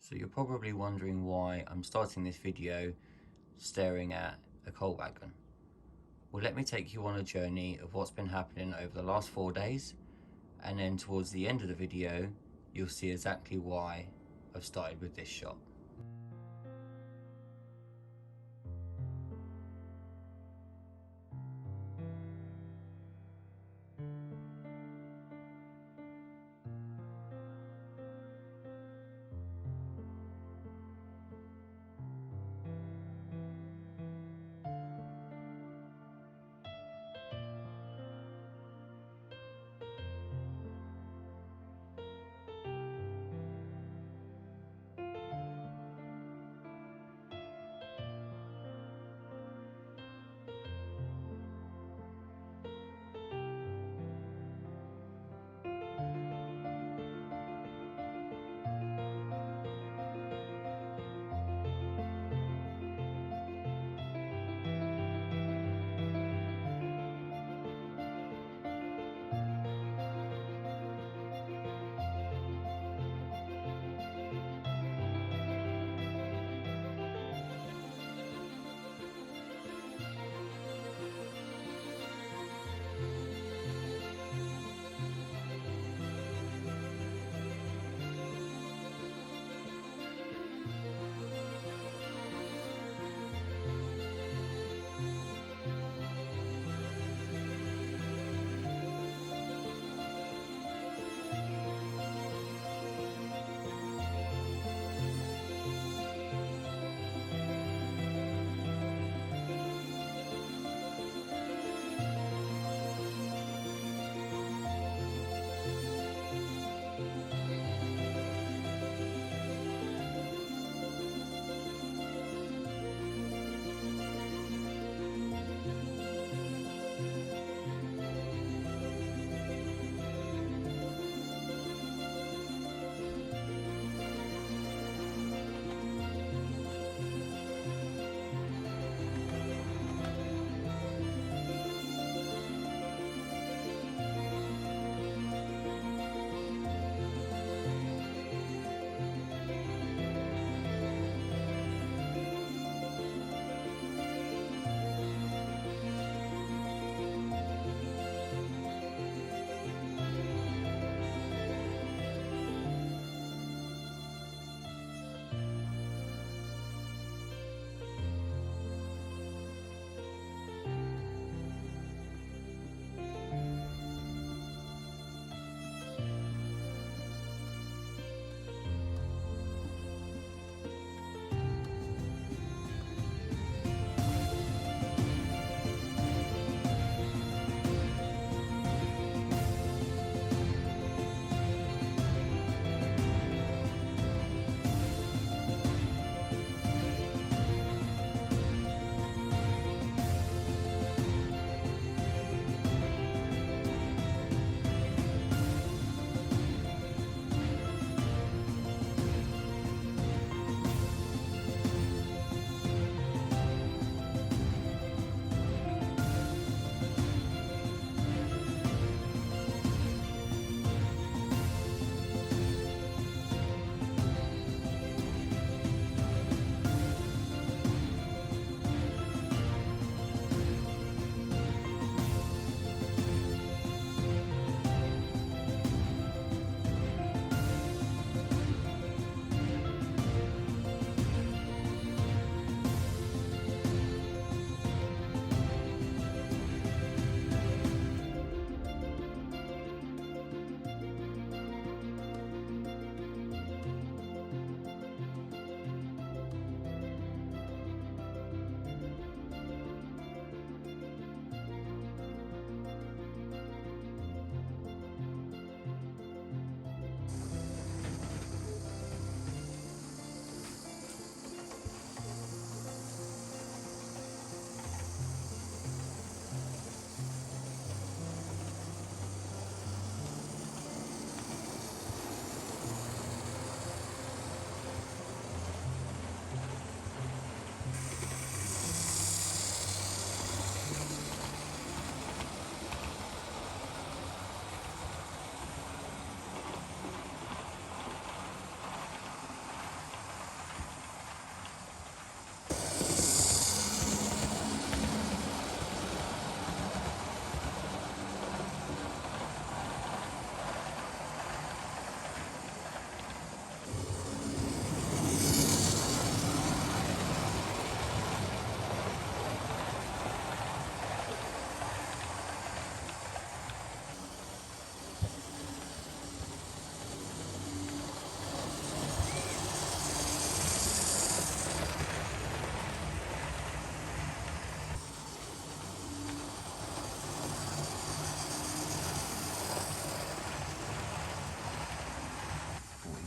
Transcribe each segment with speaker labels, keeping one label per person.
Speaker 1: So you're probably wondering why I'm starting this video staring at a coal wagon. Well, let me take you on a journey of what's been happening over the last 4 days, and then towards the end of the video you'll see exactly why I've started with this shot.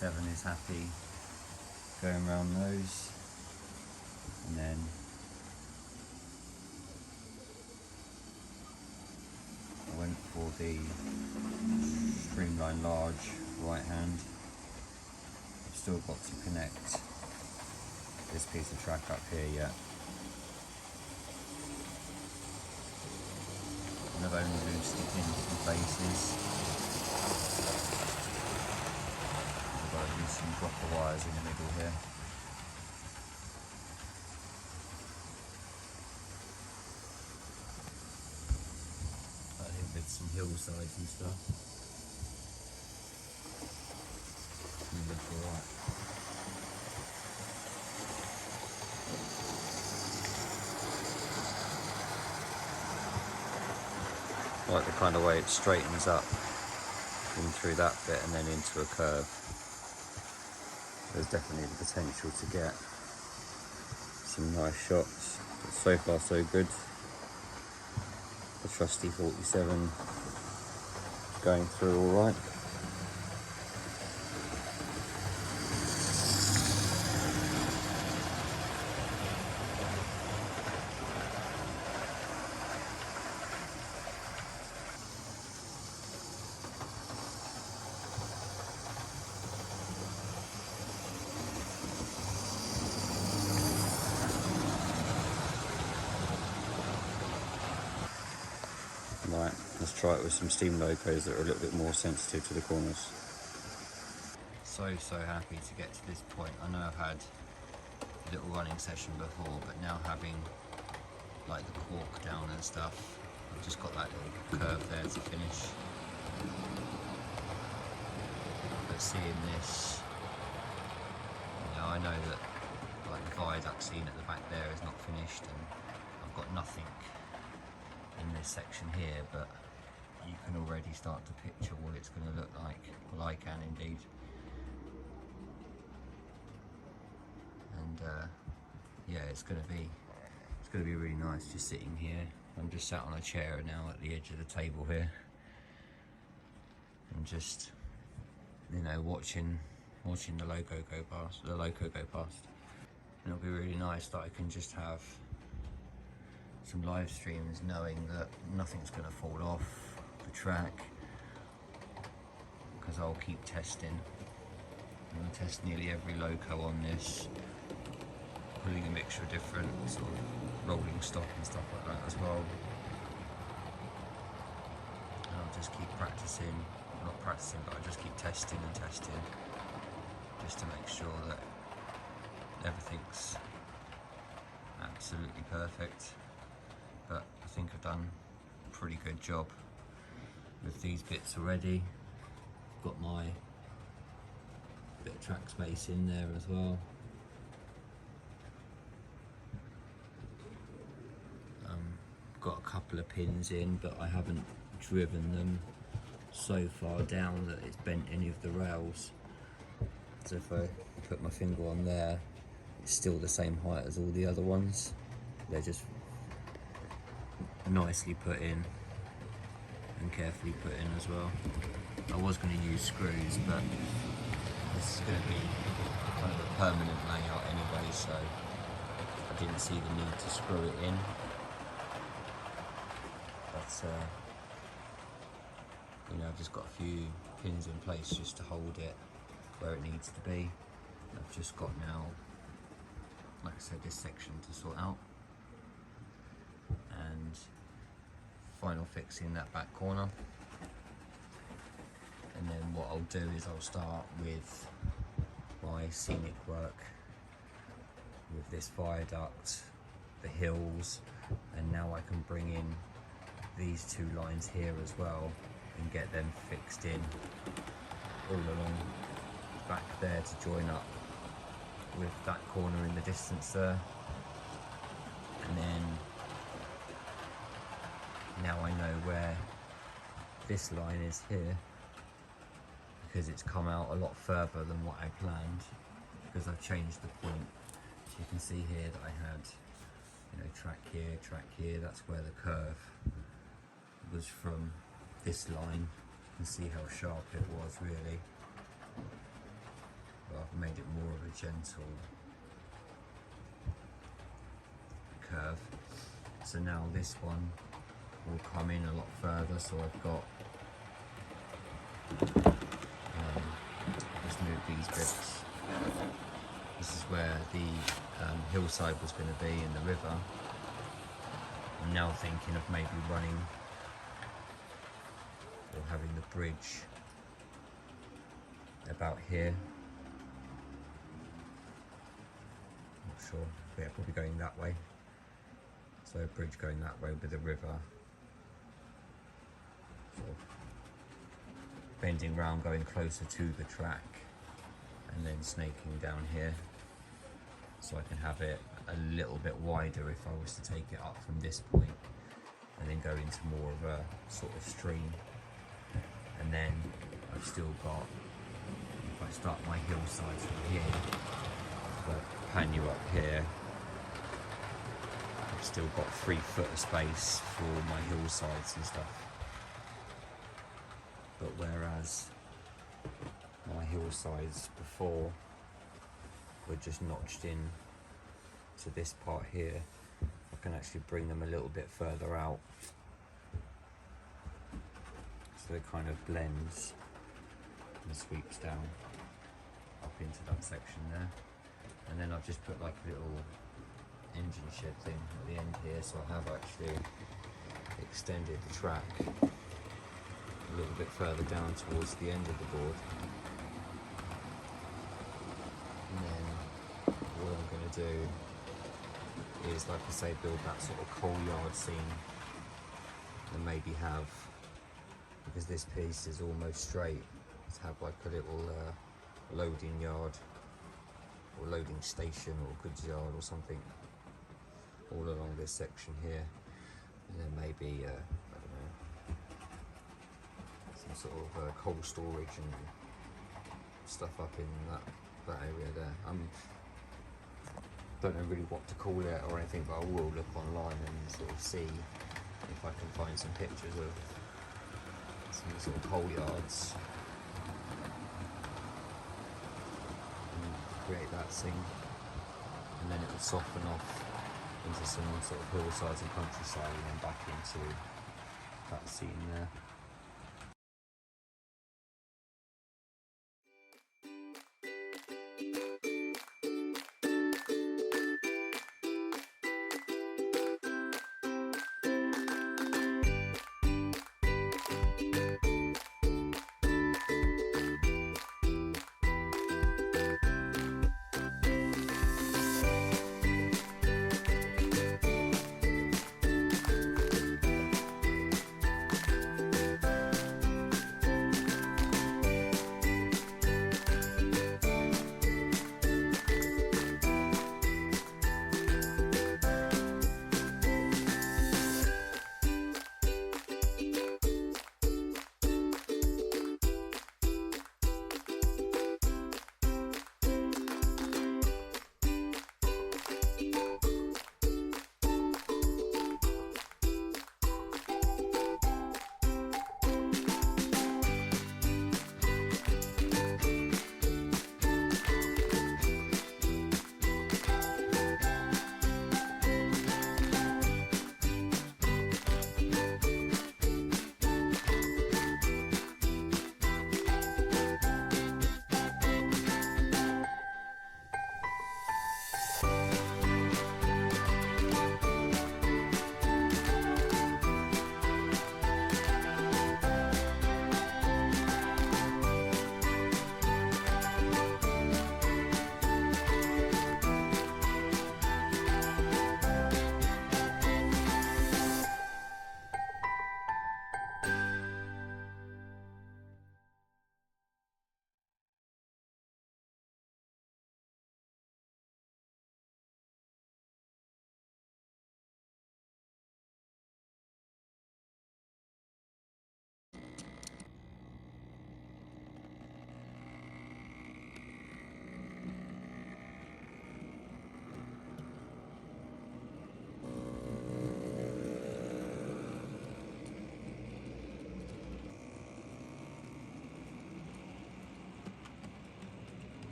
Speaker 1: 47 is happy going around those, and then I went for the streamline large right hand. I've still got to connect this piece of track up here yet, and I've only loosed it in some places. I've got to use some dropper wires in the middle here. With some hillsides and stuff. And look alright. I like the kind of way it straightens up in through that bit and then into a curve. There's definitely the potential to get some nice shots. But so far so good. The trusty 47 going through all right. Right, let's try it with some steam locos that are a little bit more sensitive to the corners. So happy to get to this point. I know I've had a little running session before, but now having like the cork down and stuff, I've just got that little curve there to finish. But seeing this, you know, I know that like the viaduct scene at the back there is not finished, and I've got nothing in this section here, but you can already start to picture what it's going to look like. Well, I can indeed. And yeah, it's going to be really nice just sitting here. I'm just sat on a chair now at the edge of the table here, and just, you know, watching the loco go past. And it'll be really nice that I can just have some live streams knowing that nothing's going to fall off the track, because I'll keep testing. I'm going to test nearly every loco on this, pulling a mixture of different sort of rolling stock and stuff like that as well. And I'll just keep practicing, not practicing, but I'll just keep testing and testing, just to make sure that everything's absolutely perfect. But I think I've done a pretty good job with these bits already. I've got my bit of track space in there as well. Got a couple of pins in, but I haven't driven them so far down that it's bent any of the rails. So if I put my finger on there, it's still the same height as all the other ones. They're just nicely put in and carefully put in as well. I was going to use screws, but this is going to be kind of a permanent layout anyway, so I didn't see the need to screw it in. But you know, I've just got a few pins in place just to hold it where it needs to be. I've just got now, like I said, this section to sort out, and final fixing that back corner. And then what I'll do is I'll start with my scenic work with this viaduct, the hills, and now I can bring in these two lines here as well and get them fixed in all along back there to join up with that corner in the distance there. And then now I know where this line is here, because it's come out a lot further than what I planned, because I've changed the point. So you can see here that I had, you know, track here, that's where the curve was from this line. You can see how sharp it was really. made it more of a gentle curve. So now this one will come in a lot further, so I've got just moved these bits. This is where the hillside was going to be in the river. I'm now thinking of maybe running or having the bridge about here. Not sure, but yeah, probably going that way. So a bridge going that way with the river, sort of bending round, going closer to the track, and then snaking down here, so I can have it a little bit wider if I was to take it up from this point and then go into more of a sort of stream. And then I've still got, if I start my hillsides from here, if I pan you up here, I've still got 3 foot of space for my hillsides and stuff. But whereas my hillsides before were just notched in to this part here, I can actually bring them a little bit further out, so it kind of blends and sweeps down up into that section there. And then I've just put like a little engine shed thing at the end here, so I have actually extended the track a little bit further down towards the end of the board. And then what I'm going to do is, like I say, build that sort of coal yard scene, and maybe have, because this piece is almost straight, to have like a little loading yard or loading station or goods yard or something all along this section here, and then maybe I don't know, some sort of coal storage and stuff up in that area there. Don't know really what to call it or anything, but I will look online and sort of see if I can find some pictures of some sort of coal yards and create that scene, and then it will soften off into some sort of hillsides and countryside, and then back into that scene there.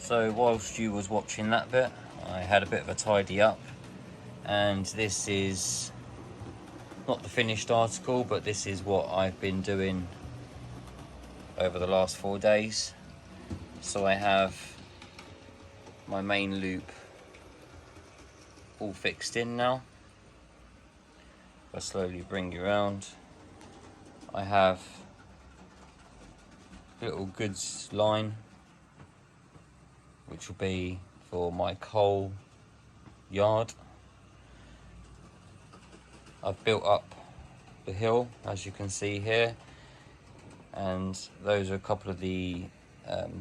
Speaker 1: So whilst you was watching that bit, I had a bit of a tidy up, and this is not the finished article, but this is what I've been doing over the last 4 days. So I have my main loop all fixed in now. If I slowly bring you around, I have a little goods line, which will be for my coal yard. I've built up the hill, as you can see here, and those are a couple of the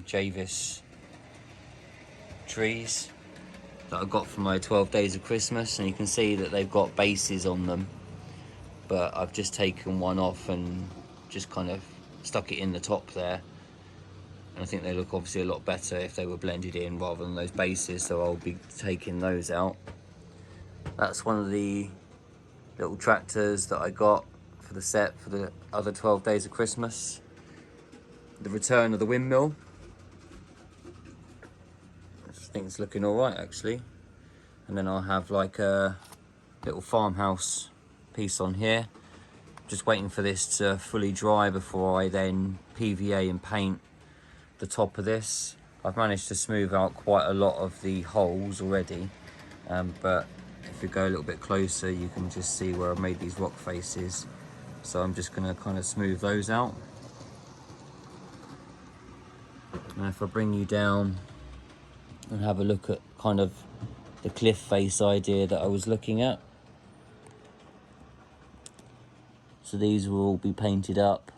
Speaker 1: Javis trees that I got for my 12 days of Christmas, and you can see that they've got bases on them, but I've just taken one off and just kind of stuck it in the top there, and I think they look obviously a lot better if they were blended in rather than those bases, so I'll be taking those out. That's one of the little tractors that I got for the set for the other 12 days of Christmas. The return of the windmill. I think it's looking all right actually. And then I'll have like a little farmhouse piece on here. Just waiting for this to fully dry before I then PVA and paint the top of this. I've managed to smooth out quite a lot of the holes already, but if you go a little bit closer, you can just see where I've made these rock faces. So I'm just going to kind of smooth those out. And if I bring you down and have a look at kind of the cliff face idea that I was looking at. So these will all be painted up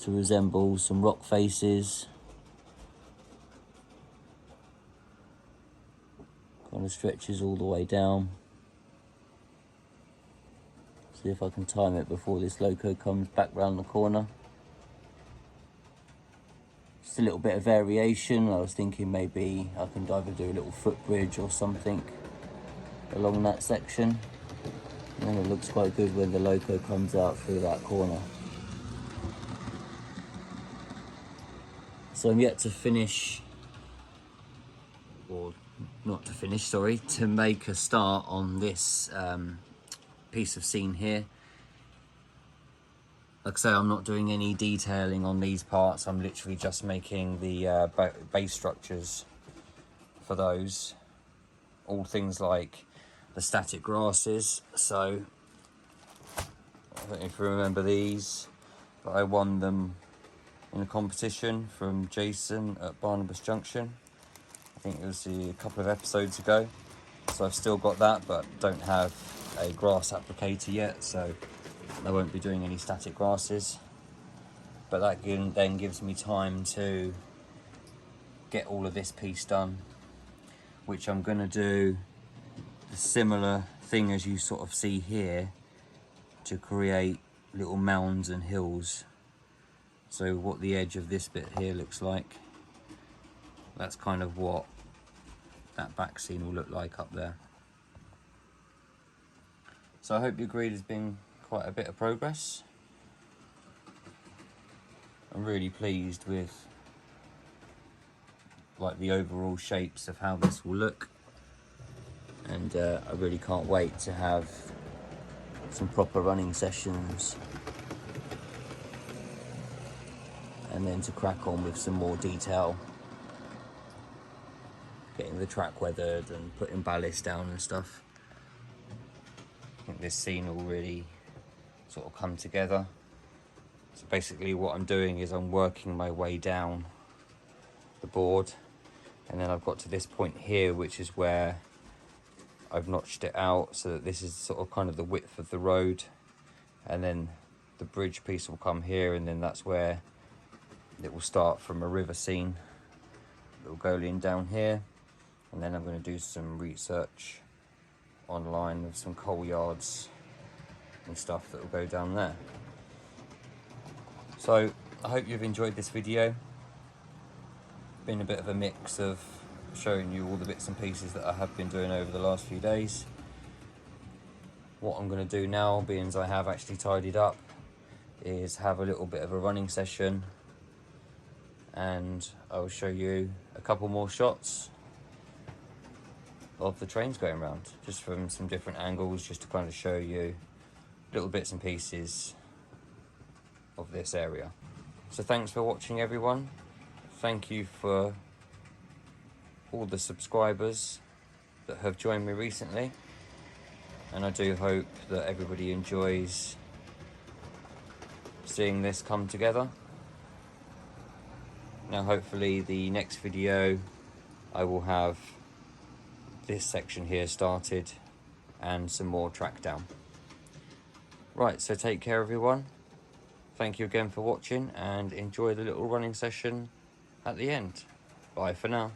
Speaker 1: to resemble some rock faces. Kind of stretches all the way down. See if I can time it before this loco comes back round the corner. Just a little bit of variation. I was thinking maybe I can either do a little footbridge or something along that section. And then it looks quite good when the loco comes out through that corner. So I'm yet to finish, or not to finish, sorry, to make a start on this piece of scene here. Like I say, I'm not doing any detailing on these parts. I'm literally just making the base structures for those. All things like the static grasses. So I don't know if you remember these, but I won them in a competition from Jason at Barnabas Junction. I think it was a couple of episodes ago. So I've still got that, but don't have a grass applicator yet, so I won't be doing any static grasses. But that then gives me time to get all of this piece done, which I'm going to do the similar thing as you sort of see here to create little mounds and hills. So what the edge of this bit here looks like, that's kind of what that back scene will look like up there. So I hope you agree there's been quite a bit of progress. I'm really pleased with like the overall shapes of how this will look, and I really can't wait to have some proper running sessions and then to crack on with some more detail, getting the track weathered and putting ballast down and stuff. I think this scene will really sort of come together. So basically what I'm doing is I'm working my way down the board, and then I've got to this point here, which is where I've notched it out so that this is sort of kind of the width of the road, and then the bridge piece will come here, and then that's where it will start from a river scene. It will go in down here, and then I'm going to do some research online of some coal yards and stuff that will go down there. So I hope you've enjoyed this video. Been a bit of a mix of showing you all the bits and pieces that I have been doing over the last few days. What I'm going to do now, being as I have actually tidied up, is have a little bit of a running session and I'll show you a couple more shots of the trains going around, just from some different angles, just to kind of show you little bits and pieces of this area. So thanks for watching, everyone. Thank you for all the subscribers that have joined me recently, and I do hope that everybody enjoys seeing this come together. Now hopefully the next video I will have this section here started and some more track down. Right, so take care everyone. Thank you again for watching, and enjoy the little running session at the end. Bye for now.